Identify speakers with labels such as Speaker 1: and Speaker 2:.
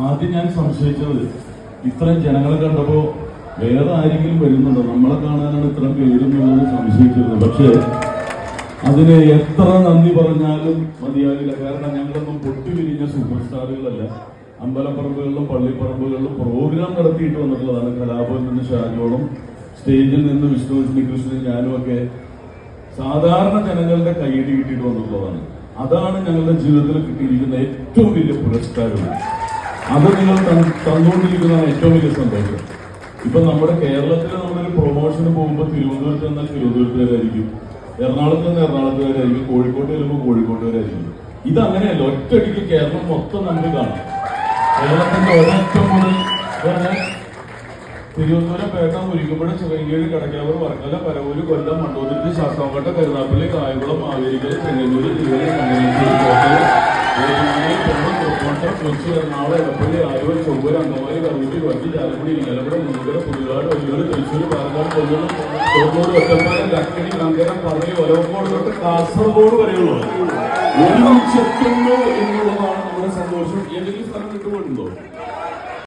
Speaker 1: ആദ്യം ഞാൻ സംശയിച്ചത് ഇത്രയും ജനങ്ങളെ കണ്ടപ്പോ വേറെ ആരെങ്കിലും വരുന്നുണ്ടോ, നമ്മളെ കാണാനാണ് ഇത്രയും പേരുന്നുള്ളത് സംശയിച്ചിരുന്നത്. പക്ഷേ അതിന് എത്ര നന്ദി പറഞ്ഞാലും മതിയാകില്ല. കാരണം ഞങ്ങളൊന്നും പൊട്ടിവിരിഞ്ഞ സൂപ്പർ സ്റ്റാറുകളല്ല. അമ്പലപ്പറമ്പുകളിലും പള്ളിപ്പറമ്പുകളിലും പ്രോഗ്രാം നടത്തിയിട്ട് വന്നിട്ടുള്ളതാണ്. കലാഭവനിൽ നിന്ന് ഷാജോളും സ്റ്റേജിൽ നിന്ന് വിഷ്ണു ഉണ്ണികൃഷ്ണനും ഞാനും ഒക്കെ സാധാരണ ജനങ്ങളുടെ കൈയ്യടി കിട്ടിയിട്ട് വന്നിട്ടുള്ളതാണ്. അതാണ് ഞങ്ങളുടെ ജീവിതത്തിൽ കിട്ടിയിരിക്കുന്ന ഏറ്റവും വലിയ പുരസ്കാരം. അത് നിങ്ങൾ തന്നുകൊണ്ടിരിക്കുന്നതാണ് ഏറ്റവും വലിയ സന്തോഷം. ഇപ്പൊ നമ്മുടെ കേരളത്തിൽ നമ്മളൊരു പ്രൊമോഷന് പോകുമ്പോൾ തിരുവനന്തപുരത്ത് നിന്നാൽ തിരുവനന്തപുരത്തുകാരായിരിക്കും, എറണാകുളത്ത് നിന്ന് എറണാകുളത്തുകാരായിരിക്കും, കോഴിക്കോട്ട് വരുമ്പോൾ കോഴിക്കോട്ടുകാരായിരിക്കും. ഇതങ്ങനെയല്ല, ഒറ്റയടിക്ക് കേരളം മൊത്തം നമുക്ക് കാണാം. കേരളത്തിന്റെ ഒരറ്റം മുതൽ തിരുവനന്തപുരം, പേട്ട, മുരിക്കുമ്പുഴ, ചിറങ്കേഴി, കടക്കാവൂർ, വർക്കല, പരവൂര്, കൊല്ലം, മണ്ടോതിരി, ശാസ്താംകോട്ട, കരുനാപ്പള്ളി, കായംകുളം, മാവേലിക്കൽ, ചെങ്ങന്നൂര്, തിരുവല്ല, കണ്ണൂർ, കോട്ടയം, തൃപ്പൂണിത്തുറ, കൊച്ചി, എറണാകുളം, എടപ്പള്ളി, ആയൂർ, ചൊവ്വൂർ, അങ്കമാലി, കറുകുറ്റി, കൊച്ചി, ചാലക്കുടി, ഇങ്ങലക്കുട, മുൻകര, പുതുകാട്, ഒല്ലൂർ, തൃശ്ശൂർ, പാലക്കാട്, കൊല്ലം, തൊണ്ണൂറ്, ഒറ്റപ്പാലം, ലക്കിടി, മങ്കരം, പറളി, ഒലവക്കോട് തൊട്ട് കാസർഗോഡ് വരെയുള്ളൂ. ഒരുമിച്ചെത്തുന്നു എന്നുള്ളതാണ് നമ്മുടെ സന്തോഷം. ഏതെങ്കിലും സ്ഥലം വിട്ടുപോയിട്ടുണ്ടോ?